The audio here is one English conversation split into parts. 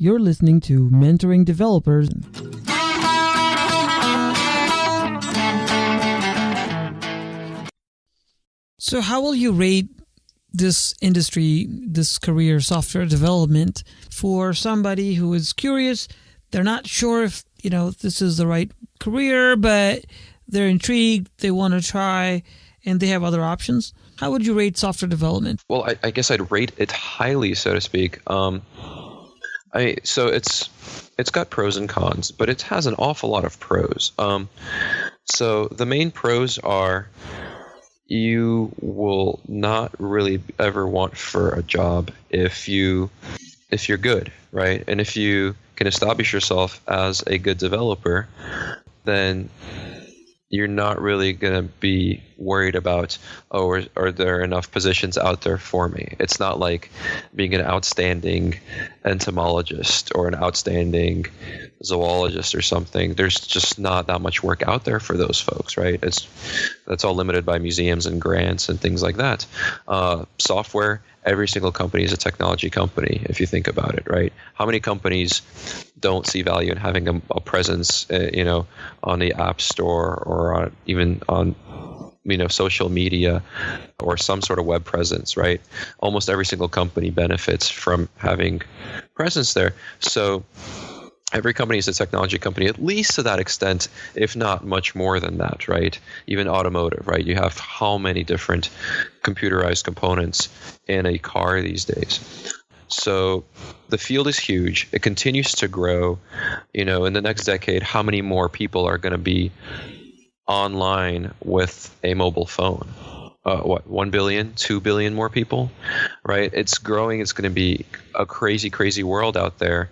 You're listening to Mentoring Developers. So how will you rate this industry, this career, software development, for somebody who is curious? They're not sure if, this is the right career, but they're intrigued, they want to try, and they have other options. How would you rate software development? Well, I guess I'd rate it highly, so to speak. So it's got pros and cons, but it has an awful lot of pros. So the main pros are you will not really ever want for a job if you're good, right? And if you can establish yourself as a good developer, then you're not really going to be worried about, are there enough positions out there for me? It's not like being an outstanding entomologist or an outstanding zoologist or something. There's just not that much work out there for those folks, right? That's all limited by museums and grants and things like that. Software, every single company is a technology company, if you think about it, right? How many companies don't see value in having a presence, on the App Store or even on social media or some sort of web presence, right? Almost every single company benefits from having presence there. So every company is a technology company, at least to that extent, if not much more than that, right? Even automotive, right? You have how many different computerized components in a car these days. So the field is huge. It continues to grow. In the next decade, how many more people are going to be online with a mobile phone? 1 billion, 2 billion more people, right? It's growing. It's going to be a crazy, crazy world out there.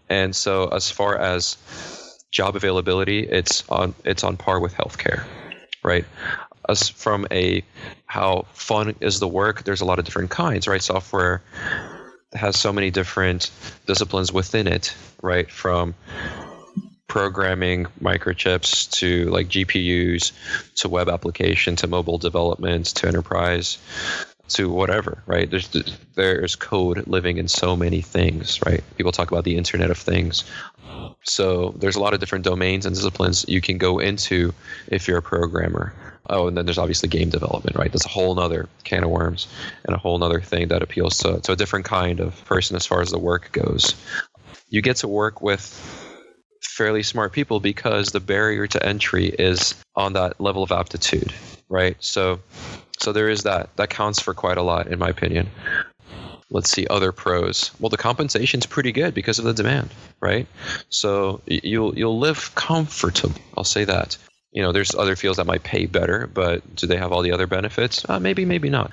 And so as far as job availability, it's on par with healthcare, right? As from how fun is the work, there's a lot of different kinds, right? Software has so many different disciplines within it, right? From programming microchips to like GPUs to web application to mobile development to enterprise to whatever, right? There's code living in so many things, right? People talk about the Internet of Things. So there's a lot of different domains and disciplines you can go into if you're a programmer. Oh, and then there's obviously game development, right? That's a whole nother can of worms and a whole nother thing that appeals to a different kind of person as far as the work goes. You get to work with fairly smart people because the barrier to entry is on that level of aptitude, right? So there is that. That counts for quite a lot, in my opinion. Let's see, other pros. Well, the compensation's pretty good because of the demand, right? So you'll live comfortably. I'll say that. There's other fields that might pay better, but do they have all the other benefits? Maybe, maybe not.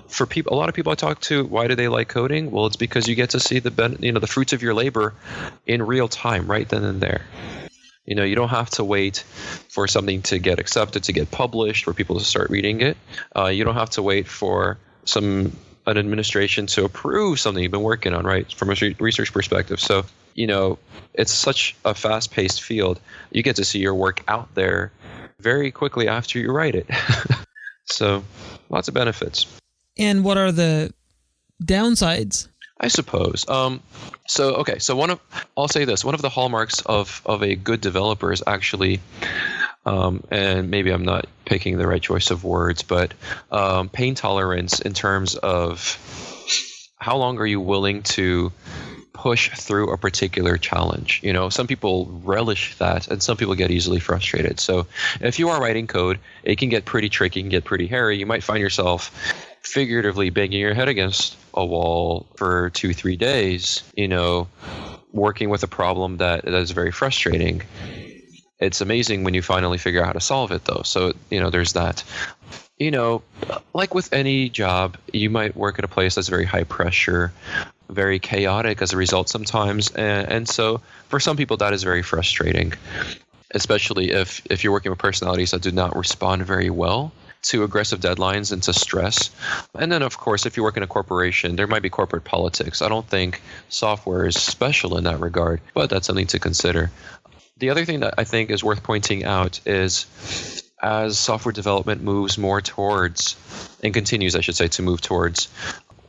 For people, a lot of people I talk to, why do they like coding? Well, it's because you get to see the fruits of your labor in real time, right then and there. You don't have to wait for something to get accepted, to get published, for people to start reading it. You don't have to wait for an administration to approve something you've been working on, right? From a research perspective. So, it's such a fast-paced field. You get to see your work out there very quickly after you write it. So, lots of benefits. And what are the downsides? I suppose. So I'll say this. One of the hallmarks of a good developer is actually, and maybe I'm not picking the right choice of words, but pain tolerance in terms of how long are you willing to push through a particular challenge. Some people relish that and some people get easily frustrated. So if you are writing code, it can get pretty tricky, it can get pretty hairy. You might find yourself figuratively banging your head against a wall for 2-3 days, working with a problem that is very frustrating. It's amazing when you finally figure out how to solve it, though. So, there's that. Like with any job, you might work at a place that's very high pressure, very chaotic as a result sometimes. And so for some people, that is very frustrating, especially if you're working with personalities that do not respond very well to aggressive deadlines and to stress. And then, of course, if you work in a corporation, there might be corporate politics. I don't think software is special in that regard, but that's something to consider. The other thing that I think is worth pointing out is as software development moves more towards, and continues, I should say, to move towards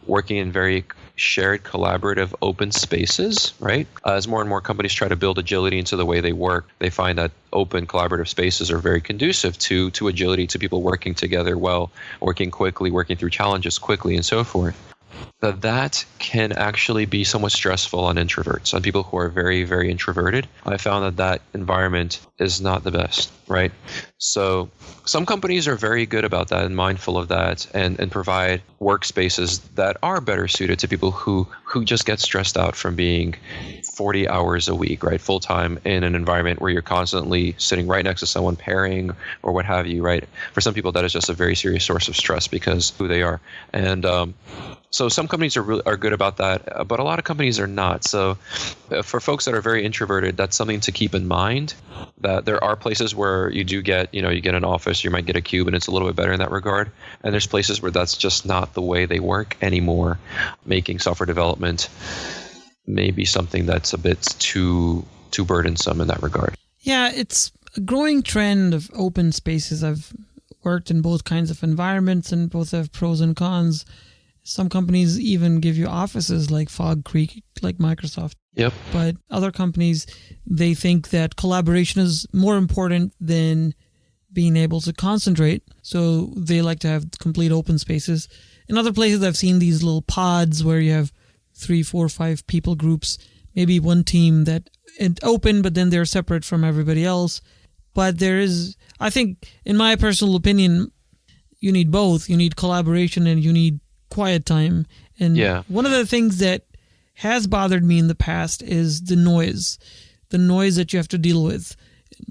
working in very shared, collaborative, open spaces, right? As more and more companies try to build agility into the way they work, they find that open, collaborative spaces are very conducive to agility, to people working together well, working quickly, working through challenges quickly, and so forth. That can actually be somewhat stressful on introverts, on people who are very, very introverted. I found that environment is not the best, right? So some companies are very good about that and mindful of that, and provide workspaces that are better suited to people who just get stressed out from being 40 hours a week, right? Full time in an environment where you're constantly sitting right next to someone, pairing or what have you, right? For some people, that is just a very serious source of stress because of who they are. And so some companies are good about that, but a lot of companies are not. So for folks that are very introverted, that's something to keep in mind, that there are places where you do get, you get an office, you might get a cube, and it's a little bit better in that regard. And there's places where that's just not the way they work anymore, making software development maybe something that's a bit too burdensome in that regard. Yeah, it's a growing trend of open spaces. I've worked in both kinds of environments, and both have pros and cons. Some companies even give you offices like Fog Creek, like Microsoft. Yep. But other companies, they think that collaboration is more important than being able to concentrate. So they like to have complete open spaces. In other places, I've seen these little pods where you have 3, 4, 5 people groups, maybe one team that is open, but then they're separate from everybody else. But there is, I think, in my personal opinion, you need both. You need collaboration and you need quiet time. And one of the things that has bothered me in the past is the noise that you have to deal with.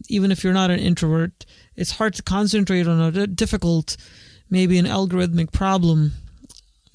Even if you're not an introvert, it's hard to concentrate on a difficult, maybe an algorithmic problem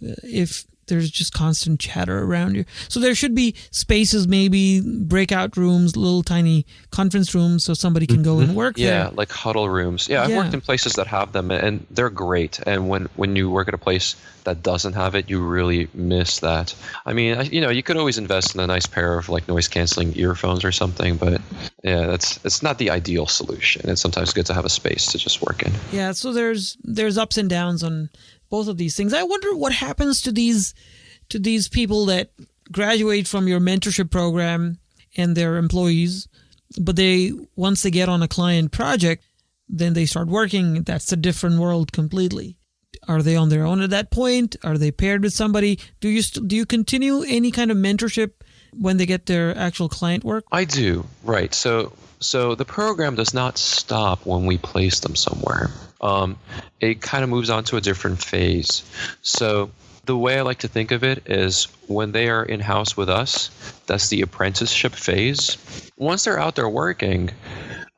if there's just constant chatter around you. So there should be spaces, maybe breakout rooms, little tiny conference rooms, so somebody can go and work there. Yeah, like huddle rooms. Yeah, I've worked in places that have them, and they're great. And when you work at a place that doesn't have it, you really miss that. I mean, you could always invest in a nice pair of like noise canceling earphones or something, but yeah, it's not the ideal solution. It's sometimes good to have a space to just work in. Yeah, so there's ups and downs on both of these things. I wonder what happens to these people that graduate from your mentorship program and they're employees, but once they get on a client project, then they start working. That's a different world completely. Are they on their own at that point? Are they paired with somebody? Do you continue any kind of mentorship when they get their actual client work? I do, right. So the program does not stop when we place them somewhere. It kind of moves on to a different phase. So the way I like to think of it is when they are in-house with us, that's the apprenticeship phase. Once they're out there working,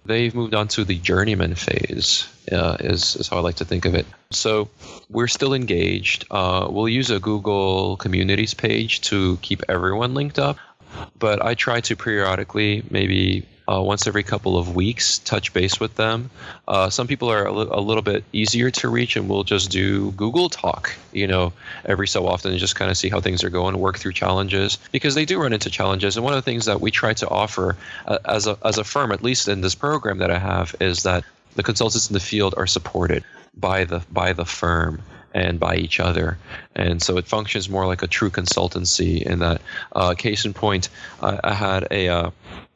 they've moved on to the journeyman phase, is how I like to think of it. So we're still engaged. We'll use a Google Communities page to keep everyone linked up, but I try to periodically, maybe once every couple of weeks, touch base with them. Some people are a little bit easier to reach, and we'll just do Google Talk, every so often, and just kind of see how things are going, work through challenges, because they do run into challenges. And one of the things that we try to offer as a firm, at least in this program that I have, is that the consultants in the field are supported by the firm and by each other. And so it functions more like a true consultancy in that. Case in point, I had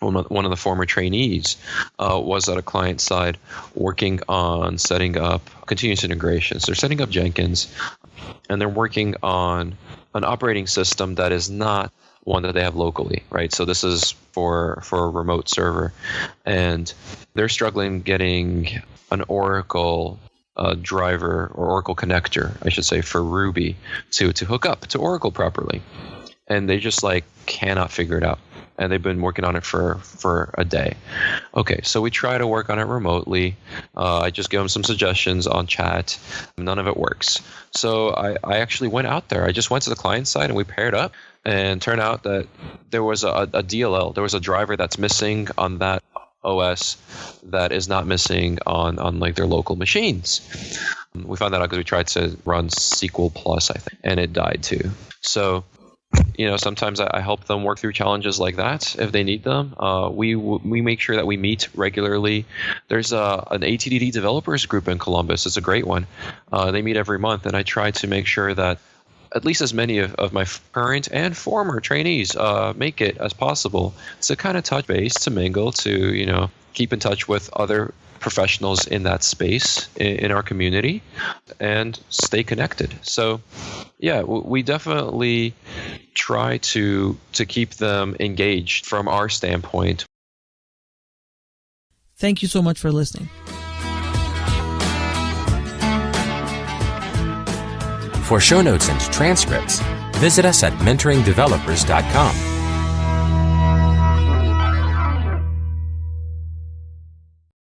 one of the former trainees was at a client side working on setting up continuous integrations. They're setting up Jenkins, and they're working on an operating system that is not one that they have locally, right? So this is for a remote server, and they're struggling getting an Oracle driver, or Oracle connector, I should say, for Ruby to hook up to Oracle properly. And they just cannot figure it out. And they've been working on it for a day. Okay, so we try to work on it remotely. I just give them some suggestions on chat. None of it works. So I actually went out there. I just went to the client side and we paired up. And turned out that there was a DLL. There was a driver that's missing on that OS that is not missing on their local machines. We found that out because we tried to run SQL Plus, I think, and it died too. So, sometimes I help them work through challenges like that if they need them. We make sure that we meet regularly. There's an ATDD developers group in Columbus. It's a great one. They meet every month, and I try to make sure that at least as many of my current and former trainees make it as possible to kind of touch base, to mingle, to keep in touch with other professionals in that space in our community and stay connected. So yeah, we definitely try to keep them engaged from our standpoint. Thank you so much for listening. For show notes and transcripts, visit us at mentoringdevelopers.com.